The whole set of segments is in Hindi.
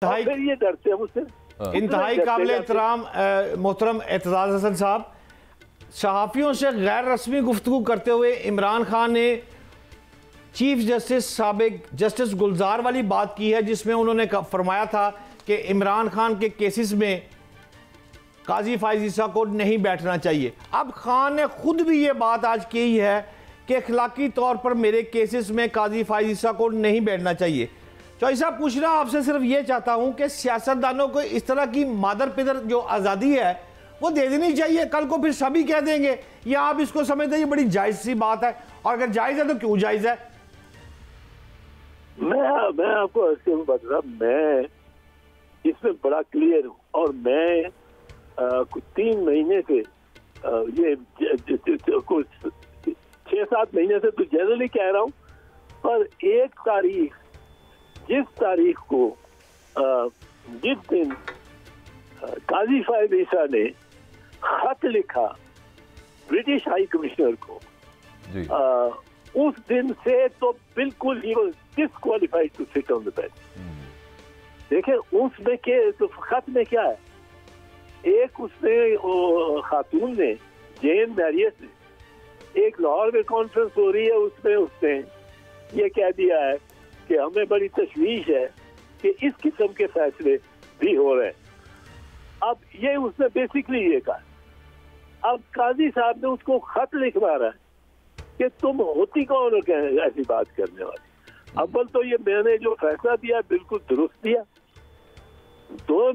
फिर ये डरते हैं मुझसे। इंतहाई काबिल एहतराम मोहतरम एतजाज हसन साहब, सहाफ़ियों से गैर रस्मी गुफ्तगू करते हुए इमरान खान ने चीफ जस्टिस साबिक जस्टिस गुलजार वाली बात की है, जिसमें उन्होंने फरमाया था कि इमरान खान के केसेस में काजी फायज ईसा को नहीं बैठना चाहिए। अब खान ने खुद भी ये बात आज की है कि अखलाकी तौर पर मेरे केसेस में काजी फायज ईसा को नहीं बैठना चाहिए। चौधरी साहब, पूछना आपसे सिर्फ ये चाहता हूं कि सियासतदानों को इस तरह की मादर पिदर जो आज़ादी है वो दे देनी चाहिए। कल को फिर सभी कह देंगे, या आप इसको समझते हैं ये बड़ी जायज़ सी बात है, और अगर जायज़ है तो क्यों जायज़ है? मैं आपको ऐसे बता रहा, मैं इसमें बड़ा क्लियर हूँ, और मैं कुछ 3 महीने से ये कुछ 6-7 महीने से तो जनरली कह रहा हूँ, पर एक तारीख, जिस तारीख को जिस दिन काजी फायज ईसा ने खत लिखा ब्रिटिश हाई कमिश्नर को, उस दिन से तो बिल्कुल ही disqualified to sit on the bench. देखिए उसमें के तो खत में क्या है, एक उसने खातून ने, जेन मैरियट ने, एक लाहौर में कॉन्फ्रेंस हो रही है, उसमें उसने ये कह दिया है कि हमें बड़ी तशवीश है कि इस किस्म के फैसले भी हो रहे हैं। अब ये उसने बेसिकली ये कहा। अब काजी साहब ने उसको खत लिखवा रहा है कि तुम होती कौन हो ऐसी बात करने वाली। अव्वल तो ये मैंने जो फैसला दिया बिल्कुल दुरुस्त दिया, दो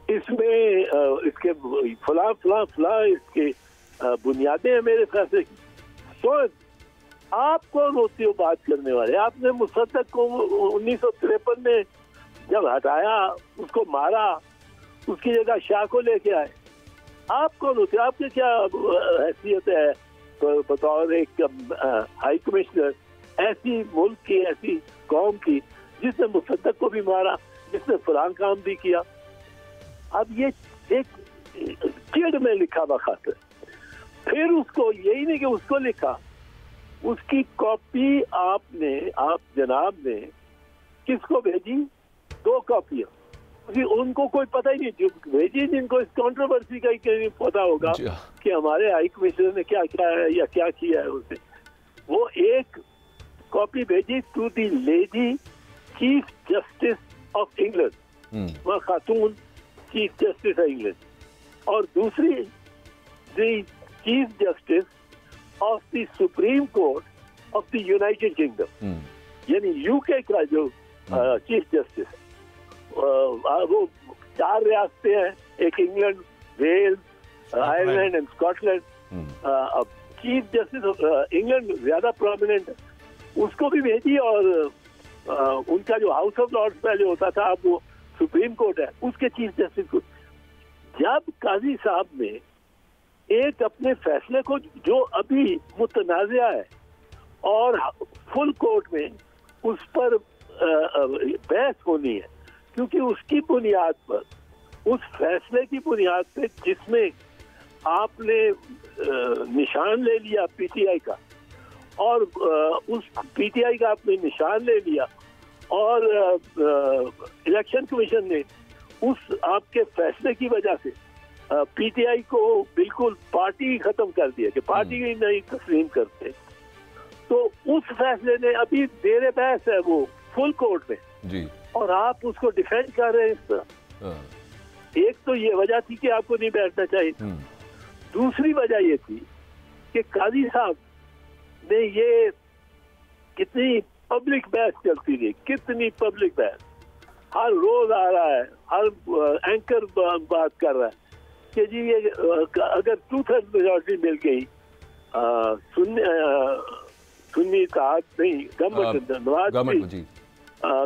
इसमें इसके फला फला फला इसके बुनियादें हैं मेरे फैसले की। तो आप कौन होती हो बात करने वाले? आपने मुसद्दक को 1953 में जब हटाया, उसको मारा, उसकी जगह शाह को लेके आए। आप कौन होते? आपकी क्या हैसियत है बतौर एक हाई कमिश्नर ऐसी मुल्क की, ऐसी कौम की जिसने मुसद्दक को भी मारा, जिसने फलां काम भी किया? अब ये एक चिड़ में लिखा हुआ खत है। फिर उसको यही नहीं कि उसको लिखा, उसकी कॉपी आप जनाब ने किसको भेजी? 2 कॉपियां। उनको कोई पता ही नहीं, जो भेजी जिनको इस कंट्रोवर्सी का ही पता होगा कि हमारे हाई कमिश्नर ने क्या किया है या क्या किया है उसने। वो एक कॉपी भेजी to the lady chief justice of England, वह खातून चीफ जस्टिस ऑफ इंग्लैंड, और दूसरी the chief justice of the Supreme Court of the United Kingdom, यानी यूके का जो चीफ जस्टिस है। वो 4 रियासतें हैं, एक England, Wales, Ireland and Scotland. अब चीफ जस्टिस ऑफ इंग्लैंड ज्यादा प्रोमिनेंट है, उसको भी भेजी, और उनका जो हाउस ऑफ लॉर्ड्स पहले होता था, अब वो सुप्रीम कोर्ट है, उसके चीफ जस्टिस को। जब काजी साहब ने एक अपने फैसले को, जो अभी मुतनाज़ा है और फुल कोर्ट में उस पर बहस होनी है, क्योंकि उसकी बुनियाद पर, उस फैसले की बुनियाद पे जिसमें आपने निशान ले लिया पीटीआई का, और उस पीटीआई का आपने निशान ले लिया, और इलेक्शन कमीशन ने उस आपके फैसले की वजह से पीटीआई को बिल्कुल पार्टी खत्म कर दिया कि पार्टी ही नहीं तस्लीम करते। तो उस फैसले ने अभी देर बहस है वो फुल कोर्ट में जी, और आप उसको डिफेंड कर रहे हैं इस तरह। एक तो ये वजह थी कि आपको नहीं बैठना चाहिए, दूसरी वजह ये थी कि काजी साहब ने ये कितनी पब्लिक बहस चलती रही, कितनी पब्लिक बहस, हर रोज आ रहा है, हर एंकर बात कर रहा है कि जी ये अगर 2/3 मेजॉरिटी मिल गई सुन्नी इत्तेहाद नहीं गवर्नमेंट नवाज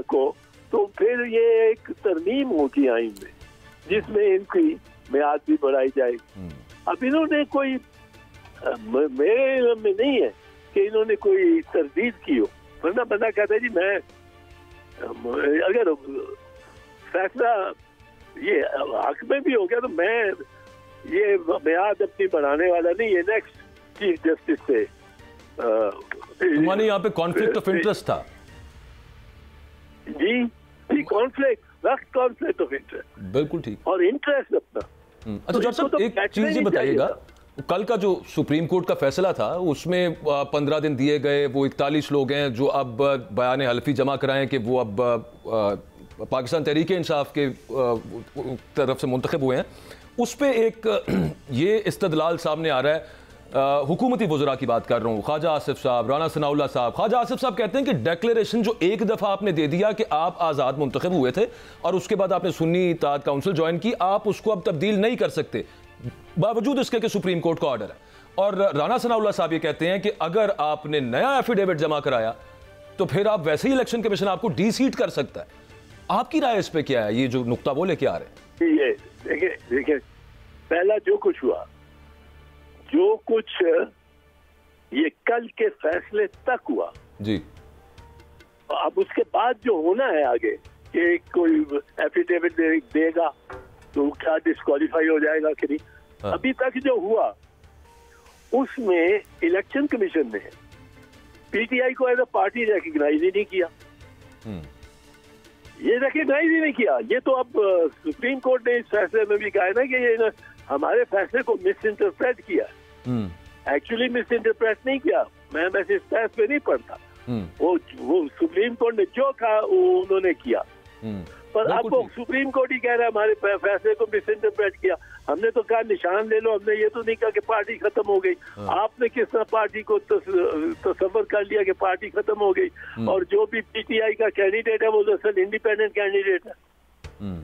को, तो फिर ये एक तरमीम होगी आइन में जिसमें इनकी मियाद भी बढ़ाई जाएगी। अब इन्होंने कोई, मेरे इल्म में नहीं है कि इन्होंने कोई तरदीद की हो, वरना बंदा कहता है जी मैं अगर फैसला ये हक में भी हो गया तो मैं ये मियाद अपनी बढ़ाने वाला नहीं है। नेक्स्ट चीफ जस्टिस से तुम्हारे यहाँ पे कॉन्फ्लिक्ट ऑफ इंटरेस्ट था जी, कॉन्फ्लिक्ट सख्त कॉन्फ्लिक्ट ऑफ इंटरेस्ट। बिल्कुल ठीक। और इंटरेस्ट अपना। अच्छा डॉक्टर साहब, एक चीज ये बताइएगा, कल का जो सुप्रीम कोर्ट का फैसला था उसमें 15 दिन दिए गए, वो 41 लोग हैं जो अब बयान हल्फी जमा कराएं कि वो अब पाकिस्तान तहरीक इंसाफ के तरफ से मुंतखब हुए हैं, उस पर एक ये इस्तदलाल सामने आ रहा है, हुकूमती वज़रा की बात कर रहा हूँ, ख्वाजा आसिफ साहब, राना सनाउल्लाह साहब। ख्वाजा आसिफ साहब कहते हैं कि डिक्लेरेशन जो एक दफ़ा आपने दे दिया कि आप आज़ाद मुंतखब हुए थे और उसके बाद आपने सुन्नी इत्तेहाद काउंसिल ज्वाइन की, आप उसको अब तब्दील नहीं कर सकते, बावजूद इसके कि सुप्रीम कोर्ट का ऑर्डर है। और राना सनाउल्लाह साहब ये कहते हैं कि अगर आपने नया एफिडेविट जमा कराया तो फिर आप वैसे ही इलेक्शन कमीशन आपको डी सीट कर सकता है। आपकी राय इस पे क्या है, ये जो नुक्ता वो लेके आ रहे हैं? देखिए पहला जो कुछ हुआ, जो कुछ ये कल के फैसले तक हुआ जी, अब उसके बाद जो होना है आगे कि कोई एफिडेविट देगा तो क्या डिस्क्वालीफाई हो जाएगा कि नहीं, हाँ। अभी तक जो हुआ उसमें इलेक्शन कमीशन ने पीटीआई को एज अ पार्टी रिकग्नाइज ही नहीं किया। ये रिकग्नाइज ही नहीं किया। ये तो अब सुप्रीम कोर्ट ने इस फैसले में भी कहा है ना कि ये हमारे फैसले को मिस इंटरप्रेट किया। एक्चुअली मिस इंटरप्रेट नहीं किया, मैं मैसेज फैस पे नहीं पढ़ता, वो सुप्रीम कोर्ट ने जो कहा वो उन्होंने किया। पर अब वो सुप्रीम कोर्ट ही कह रहा है हमारे फैसले को मिस इंटरप्रेट किया। हमने तो कहा निशान ले लो, हमने ये तो नहीं कहा कि पार्टी खत्म हो गई। आपने किस तरह पार्टी को तस्वर कर लिया कि पार्टी खत्म हो गई, और जो भी पीटीआई का कैंडिडेट है वो दरअसल इंडिपेंडेंट कैंडिडेट है।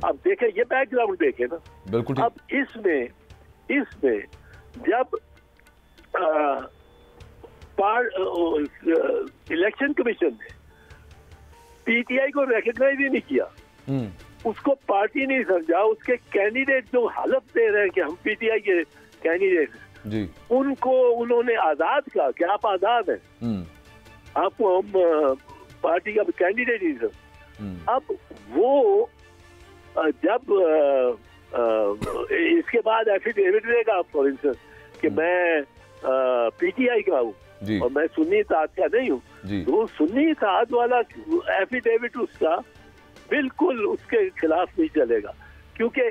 अब देखें, ये बैकग्राउंड देखें ना। बिल्कुल। अब इसमें जब इलेक्शन कमीशन ने पीटीआई को रिकग्नाइज ही नहीं किया, उसको पार्टी नहीं समझा, उसके कैंडिडेट जो हलफ दे रहे हैं कि हम पीटीआई के कैंडिडेट हैं, उनको उन्होंने आजाद कहा कि आप आजाद हैं, आपको हम पार्टी का कैंडिडेट ही सर। अब वो जब इसके बाद एफिडेविट देगा फॉर इंस्टेंस कि मैं पीटीआई का हूँ और मैं सुन्नी इत्तेहाद का नहीं हूँ, तो सुन्नी इत्तेहाद वाला एफिडेविट उसका बिल्कुल उसके खिलाफ नहीं चलेगा, क्योंकि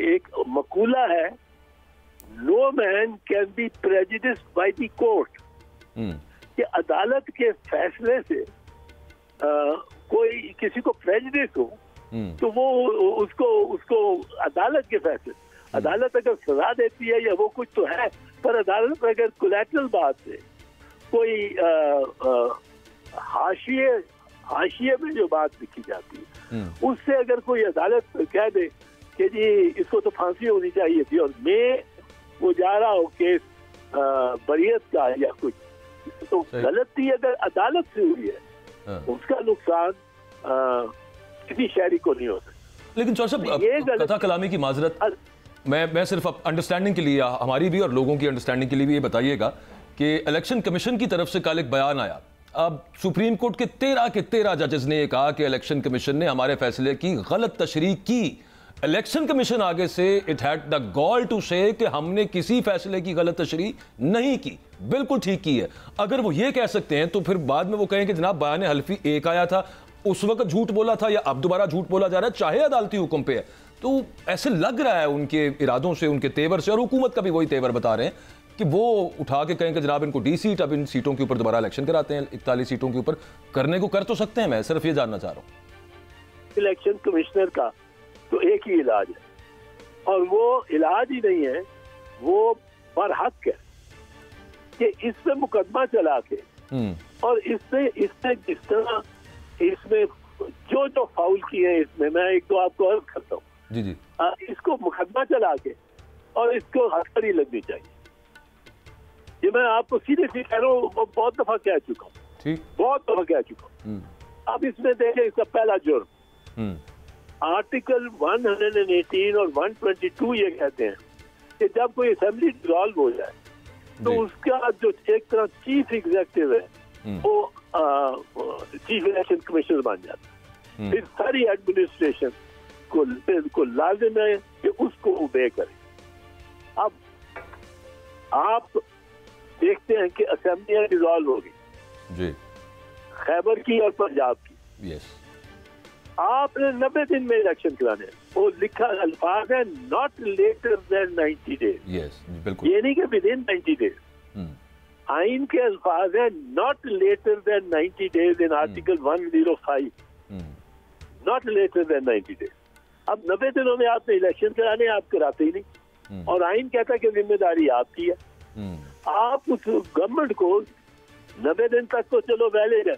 एक मकूला है, no man can be prejudiced by the court, कि अदालत के फैसले से कोई किसी को प्रेजुडिस हो तो वो उसको अदालत के फैसले, अदालत अगर सजा देती है या वो कुछ तो है, पर अदालत अगर कोलैटरल बात से कोई हाशिए में जो बात लिखी जाती है उससे अगर कोई अदालत कह दे कि जी इसको तो फांसी होनी चाहिए थी और मैं वो जा रहा हूँ केस बरियत का या कुछ, तो गलती अगर अदालत से हुई है उसका नुकसान किसी शहरी को नहीं हो सकता। लेकिन चौधरी साहब, कथा कलामी की माजरत, मैं सिर्फ अंडरस्टैंडिंग के लिए, हमारी भी और लोगों की अंडरस्टैंडिंग के लिए भी ये बताइएगा कि इलेक्शन कमीशन की तरफ से कल एक बयान आया, अब सुप्रीम कोर्ट के 13 जजेस ने ये कहा कि इलेक्शन कमीशन ने हमारे फैसले की गलत तशरीह की। इलेक्शन कमीशन आगे से it had the gall to say कि हमने किसी फैसले की गलत तशरीह नहीं की, बिल्कुल ठीक की है। अगर वो ये कह सकते हैं तो फिर बाद में वो कहें कि जनाब बयान हल्फी एक आया था, उस वक्त झूठ बोला था या अब दोबारा झूठ बोला जा रहा है, चाहे अदालती हुक्म पे है। तो ऐसे लग रहा है उनके इरादों से, उनके तेवर से, और हुकूमत का भी वही तेवर बता रहे हैं कि वो उठा के कहें कि जनाब इनको डी सीट, अब इन सीटों के ऊपर दोबारा इलेक्शन कराते हैं, 41 सीटों के ऊपर करने को कर तो सकते हैं। मैं सिर्फ ये जानना चाह रहा हूँ। इलेक्शन कमिश्नर का तो एक ही इलाज है, और वो इलाज ही नहीं है, वो बरहक है कि इस पे मुकदमा चला के और इससे जिस तरह इसमें जो फाउल किए हैं, इसमें मैं एक तो आपको अर्ज करता हूँ जी, इसको मुकदमा चला के और इसको हथकड़ी लगनी चाहिए। ये मैं आपको सीधे कह रहा हूँ, बहुत दफा कह चुका हूँ, बहुत दफा कह चुका हूँ। अब इसमें देखें, इसका पहला जुर्म आर्टिकल 118 और 122 ये कहते हैं कि जब कोई असेंबली डिसॉल्व हो जाए तो उसका जो एक तरह चीफ एग्जीक्यूटिव है वो चीफ इलेक्शन कमिश्नर बन जाता है। फिर सारी एडमिनिस्ट्रेशन को लाजिम है कि उसको ओबे करे। अब आप देखते हैं कि असेंबलियां डिसॉल्व हो गई जी, खैबर की और पंजाब की। आपने 90 दिन में इलेक्शन कराने हैं। वो लिखा अल्फाज है not later than 90 days. Yes, बिल्कुल। ये नहीं कि विद इन 90 डेज। आइन के अल्फाज है not later than 90 days in article 105, not later than 90 days. अब 90 दिनों में आपने इलेक्शन कराने, आप कराते ही नहीं। और आइन कहता है कि जिम्मेदारी आपकी है। आप उस गवर्नमेंट को 90 दिन तक तो चलो वैलिड है,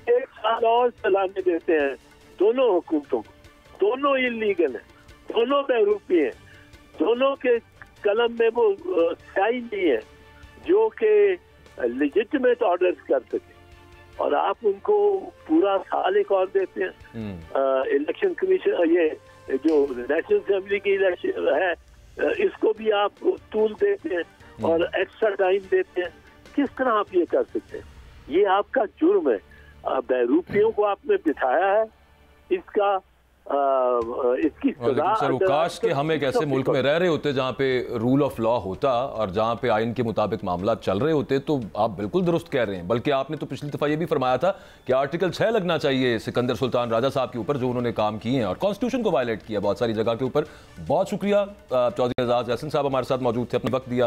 1 साल और चलाने देते हैं दोनों हुकूमतों को। दोनों इलीगल हैं, दोनों बहरूपी हैं, दोनों के कलम में वो स्याही नहीं है जो कि लेजिटिमेट ऑर्डर्स कर सके, और आप उनको पूरा साल एक और देते हैं। इलेक्शन कमीशन, ये जो नेशनल असेंबली की इलेक्शन है, इसको भी आप टूल देते हैं और एक्स्ट्रा टाइम देते हैं। किस तरह आप ये कर सकते हैं? ये आपका जुर्म है। बहरूपियों को आपने बिठाया है, इसका इसकी सजा। सर, वो काश कि हम एक ऐसे मुल्क में रह रहे होते जहाँ पे रूल ऑफ लॉ होता और जहाँ पे आइन के मुताबिक मामला चल रहे होते। तो आप बिल्कुल दुरुस्त कह रहे हैं। बल्कि आपने तो पिछली दफा ये भी फरमाया था कि आर्टिकल 6 लगना चाहिए सिकंदर सुल्तान राजा साहब के ऊपर, जो उन्होंने काम किए हैं और कॉन्स्टिट्यूशन को वायलेट किया बहुत सारी जगह के ऊपर। बहुत शुक्रिया। चौधरी एजाज अहसन साहब हमारे साथ मौजूद थे, अपना वक्त दिया।